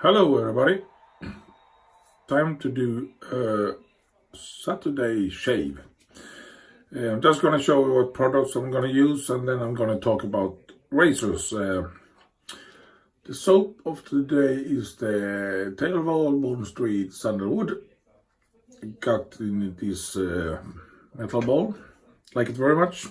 Hello everybody, time to do a Saturday shave. I'm just going to show you what products I'm going to use, and then I'm going to talk about razors. The soap of today is the Tailwall Bond Street Sandelwood. Got in this metal bowl, like it very much.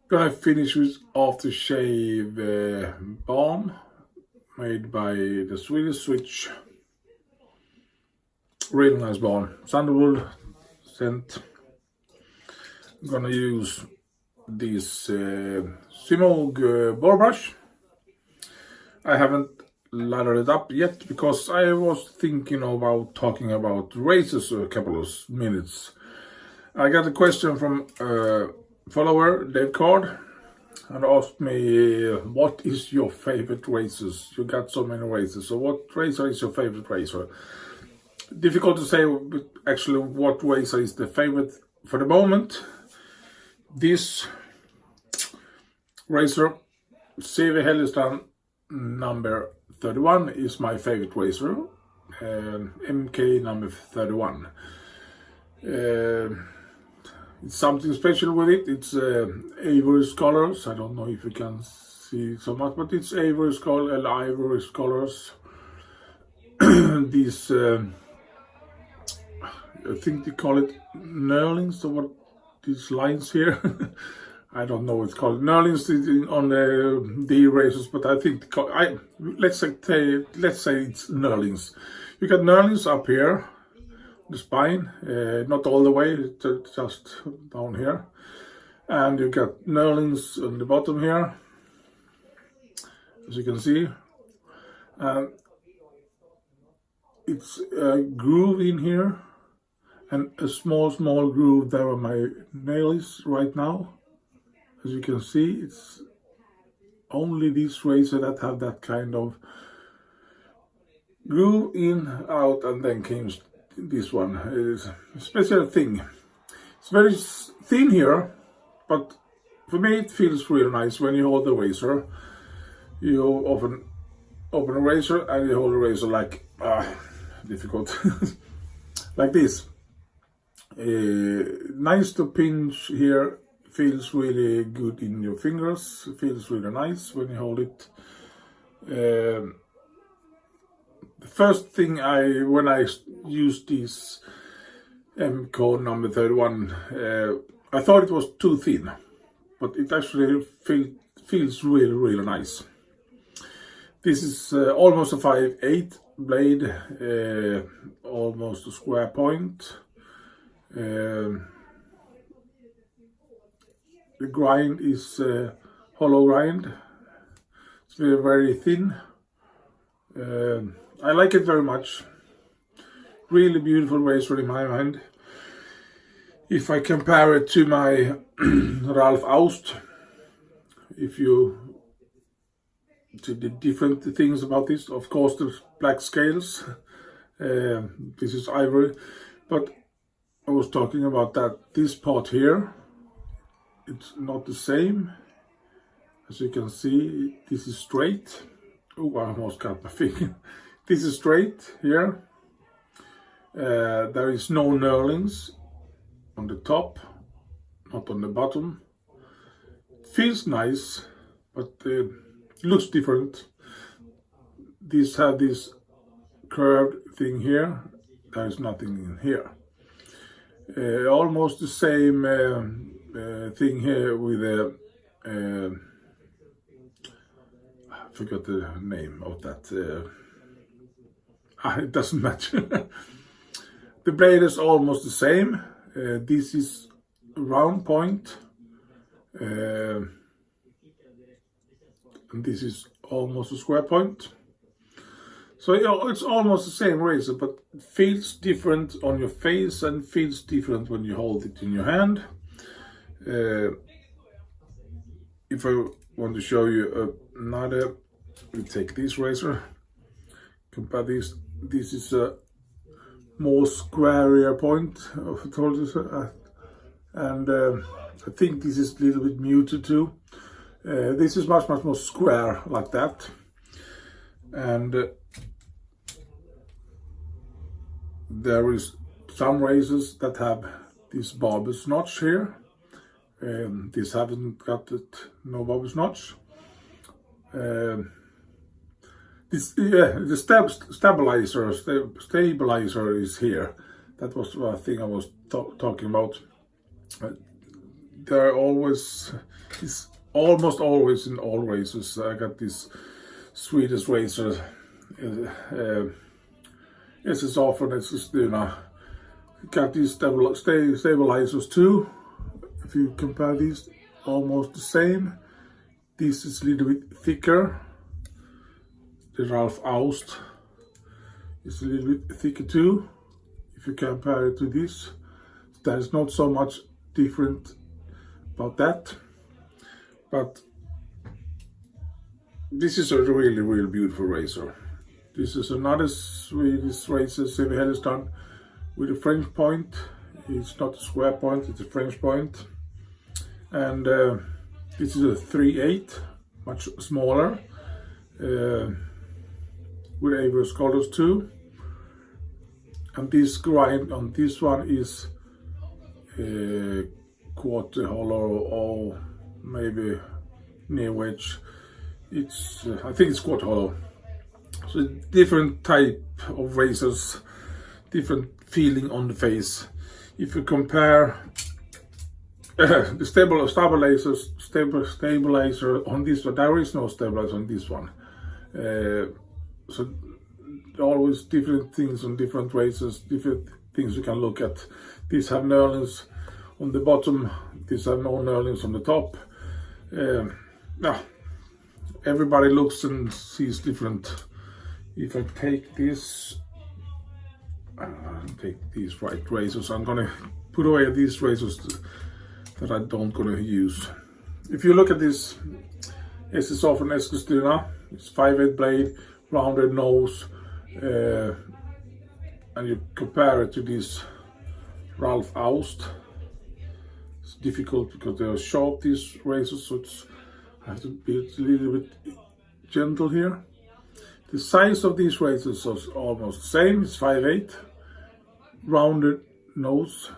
Gonna finish with aftershave balm made by the Swedish Witch. Really nice balm, sandalwood scent. I'm gonna use this Semogue boar brush. I haven't lathered it up yet because I was thinking about talking about razors a couple of minutes. I got a question from a follower, Dave Card, and asked me, what is your favorite razors? You got so many razors, so what razor is your favorite razor? Difficult to say, but actually what razor is the favorite for the moment. This razor, Heljestrand number 31, is my favorite razor, MK number 31. It's something special with it. It's ivory colors. I don't know if you can see so much, but it's ivory colors. These, I think they call it knurlings, or what, these lines here. I don't know what it's called. Knurlings on the razors, but I think let's say it's knurlings. You got knurlings up here, the spine, not all the way, just down here, and you got knurlings on the bottom here, as you can see, and it's a groove in here and a small groove there on my nails right now. As you can see, it's only this razor that have that kind of groove in, out, and then comes this one. Is a special thing. It's very thin here, but for me it feels really nice when you hold the razor. You open a razor and you hold the razor like difficult like this. Nice to pinch here. Feels really good in your fingers. Feels really nice when you hold it. The first thing when I used this MK number 31, I thought it was too thin, but it actually feels really nice. This is almost a 5/8 blade, almost a square point. The grind is hollow grind. It's very thin. I like it very much. Really beautiful razor in my mind. If I compare it to my Ralph Aust, to the different things about this, of course the black scales, this is ivory, but I was talking about that this part here, it's not the same. As you can see, this is straight. Oh, I almost cut my finger. This is straight here. There is no knurlings on the top, not on the bottom. It feels nice, but it looks different. These have this curved thing here. There is nothing in here. Almost the same thing here with the I forgot the name of that. It doesn't matter. The blade is almost the same. This is a round point, and this is almost a square point. So it's almost the same razor, but it feels different on your face and feels different when you hold it in your hand. If I want to show you another, we take this razor, compare this. This is a more square point of the razor, and I think this is a little bit muted too. This is much more square like that. and there is some razors that have this barber's notch here. This haven't got it, no barber's notch. The stabilizer is here. That was the thing I was talking about. There are always, it's almost always in all razors. I got this Swedish razor. It's as often as it's, you know, got these stabilizers too. If you compare these, almost the same. This is a little bit thicker. The Ralph Aust is a little bit thicker too. If you compare it to this, there is not so much different about that. But this is a really beautiful razor. This is another Swedish razor, Heljestrand, with a French point. It's not a square point, it's a French point. And this is a 3/8, much smaller, with Average colors too. And this grind on this one is quarter hollow or maybe near wedge. It's I think it's quarter hollow. So different type of razors, different feeling on the face. If you compare the stabilizer on this one, there is no stabilizer on this one. So always different things on different razors, different things you can look at. These have knurlings on the bottom, these have no knurlings on the top. Everybody looks and sees different. If I take this, take these right razors, I'm gonna put away these razors that I don't gonna use. If you look at this SSR from Heljestrand, it's 5/8 blade, rounded nose, and you compare it to this Ralph Aust. It's difficult because they are sharp, these razors, so I have to be a little bit gentle here. The size of these razors is almost the same. It's 5/8, rounded nose,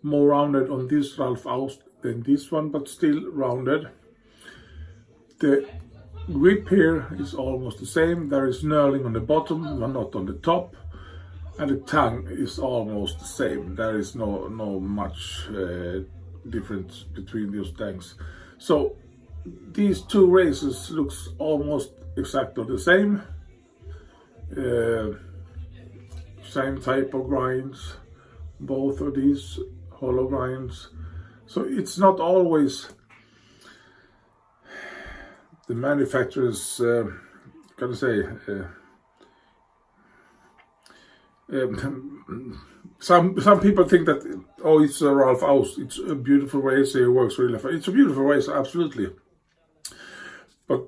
more rounded on this Ralph Aust than this one, but still rounded. The grip here is almost the same. There is knurling on the bottom, but not on the top, and the tongue is almost the same. There is no much difference between those tanks. So these two razors looks almost exactly the same. Same type of grinds, both of these hollow grinds. So it's not always the manufacturers gonna say some people think that, oh, it's a Ralph Aust, it's a beautiful razor, it works really fast. It's a beautiful razor, absolutely. But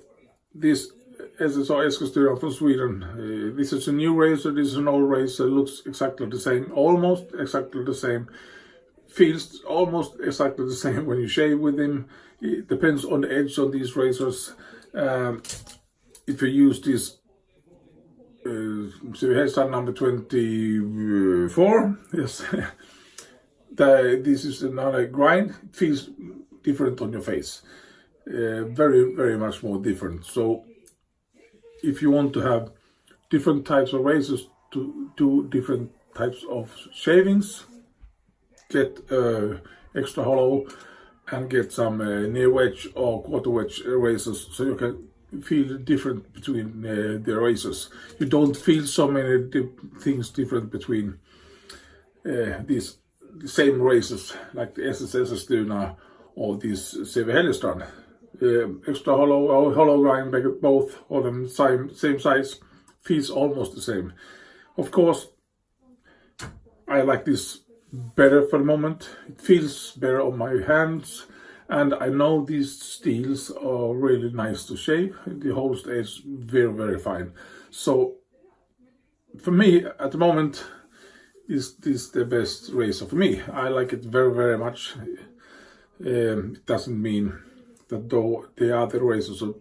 this SSR Heljestrand from Sweden, this is a new razor, this is an old razor, looks exactly the same, almost exactly the same, feels almost exactly the same when you shave with them. It depends on the edge on these razors. If you use this Heljestrand number 24, yes, this is another grind. It feels different on your face, very much more different. So if you want to have different types of razors to do different types of shavings, get extra hollow and get some near wedge or quarter wedge razors, so you can feel different between the razors. You don't feel so many things different between these same razors like the SSS Duna or this Heljestrand. Extra hollow or hollow grind, both of them same size, feels almost the same. Of course, I like this better for the moment. It feels better on my hands, and I know these steels are really nice to shave. The whole is very fine. So for me at the moment, is this the best razor for me? I like it very much. It doesn't mean that though the other razors are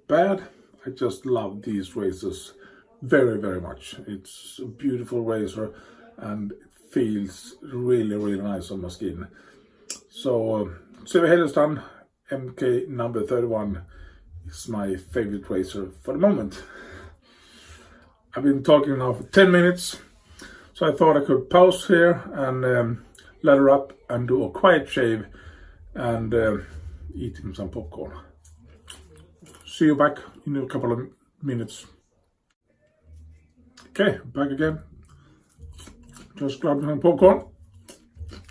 bad. I just love these razors very, very much. It's a beautiful razor and it feels really, really nice on my skin. So Heljestrand MK number 31 is my favorite razor for the moment. I've been talking now for 10 minutes, so I thought I could pause here and lather up and do a quiet shave and eating some popcorn. See you back in a couple of minutes. Okay, back again. Just grabbing some popcorn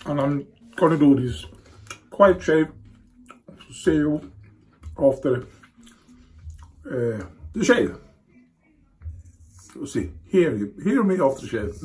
and I'm gonna do this quiet shave. See you after the shave. We'll see. Hear me after the shave.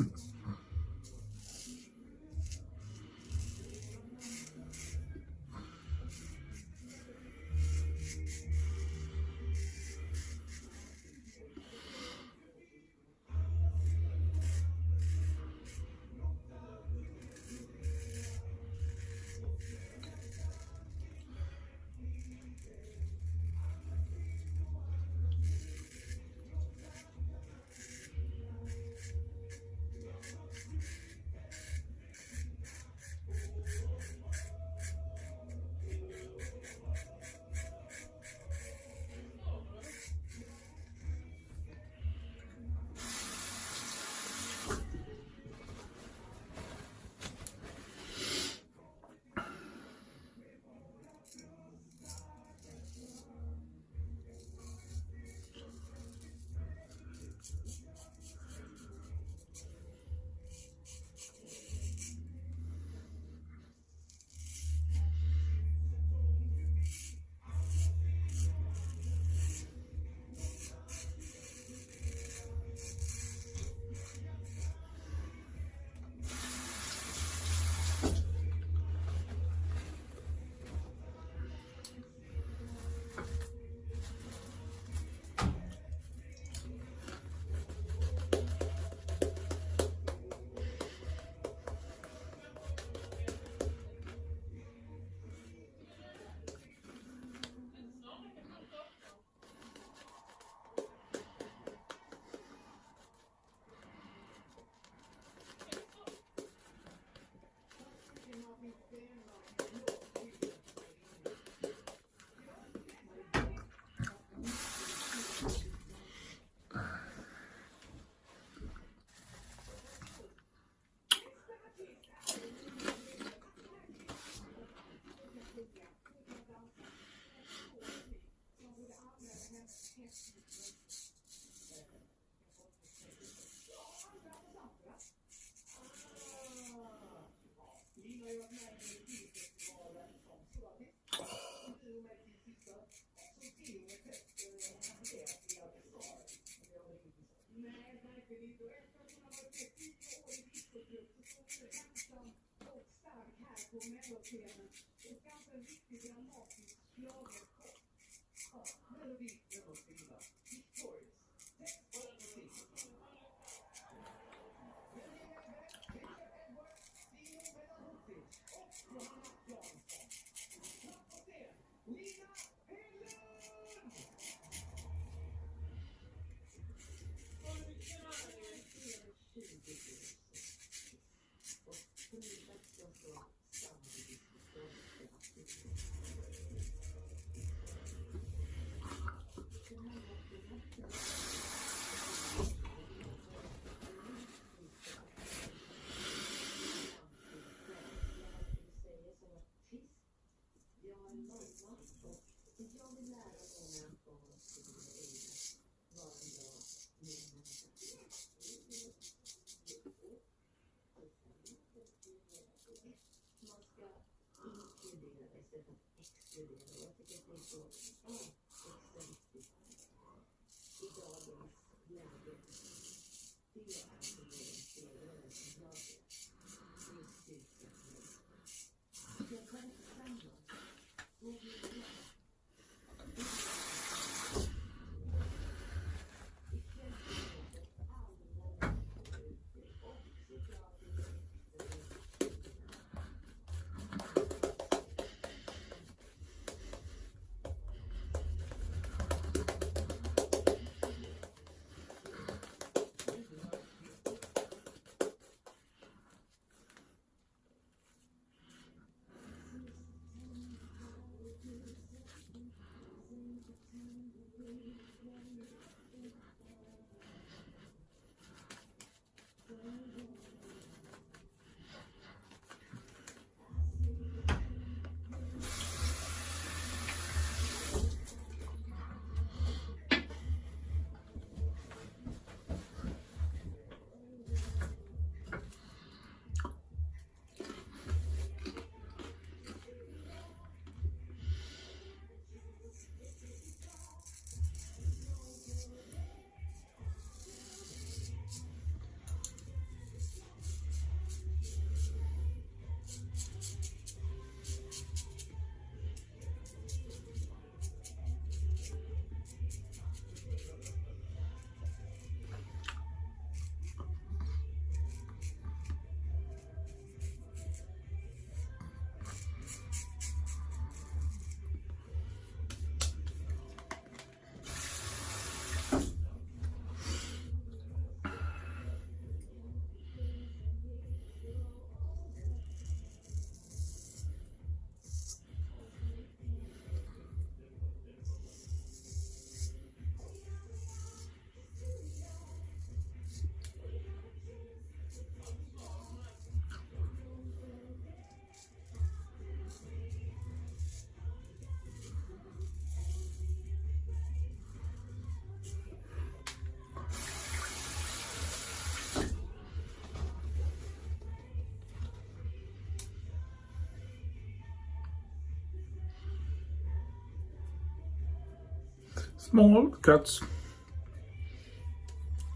small cuts,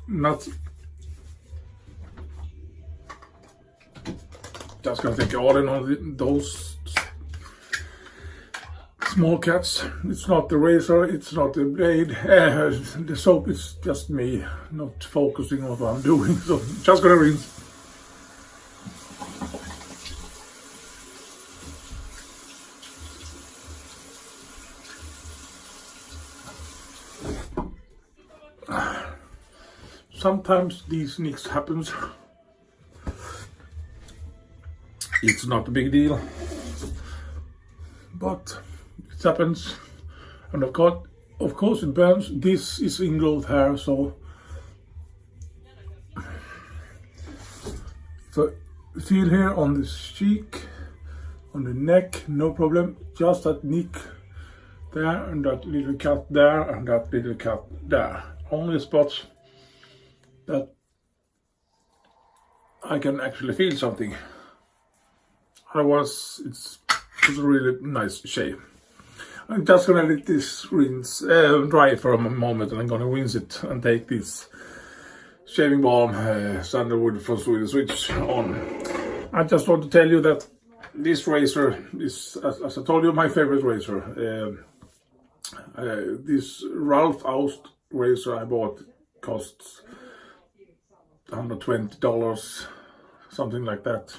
not just gonna take all in on those small cuts. It's not the razor, it's not the blade, the soap is just me not focusing on what I'm doing, so just gonna rinse. Sometimes these nicks happens. It's not a big deal, but it happens, and of course it burns. This is ingrowth hair, so feel here on the cheek, on the neck, no problem. Just that nick there, and that little cut there, and that little cut there. Only spots that I can actually feel something. Otherwise, it's a really nice shave. I'm just gonna let this rinse dry for a moment, and I'm gonna rinse it and take this shaving balm Sandelwood from Swedish Witch on. I just want to tell you that this razor is, as I told you, my favorite razor. This Ralph Aust razor I bought costs $120, something like that.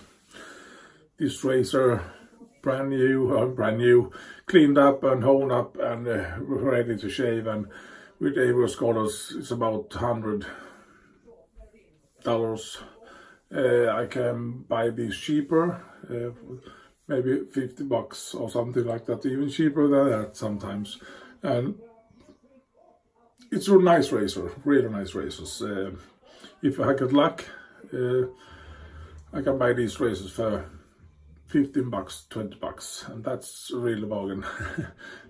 This razor, brand new, cleaned up and honed up and ready to shave, and with Avery Scholars it's about $100. I can buy these cheaper, maybe $50 or something like that, even cheaper than that sometimes. And it's a nice razor, really nice razors. If I get luck, I can buy these razors for $15, $20, and that's a real bargain.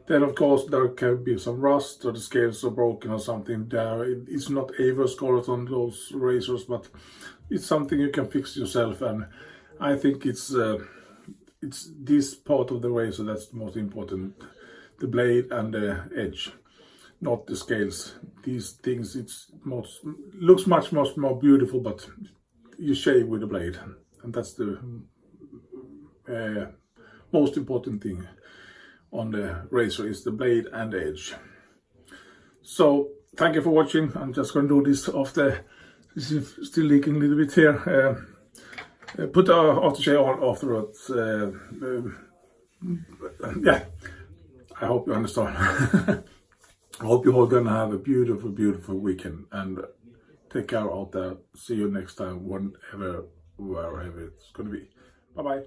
Then of course there can be some rust, or the scales are broken or something there. It's not Avery Scholars on those razors, but it's something you can fix yourself, and I think it's this part of the razor that's the most important, the blade and the edge, not the scales. These things, looks much more beautiful, but you shave with the blade, and that's the most important thing on the razor, is the blade and the edge. So thank you for watching. I'm just going to do this off the, this is still leaking a little bit here. Put the aftershave on afterwards. Yeah, I hope you understand. I hope you're all gonna have a beautiful weekend, and take care out there. See you next time, wherever it's gonna be. Bye bye.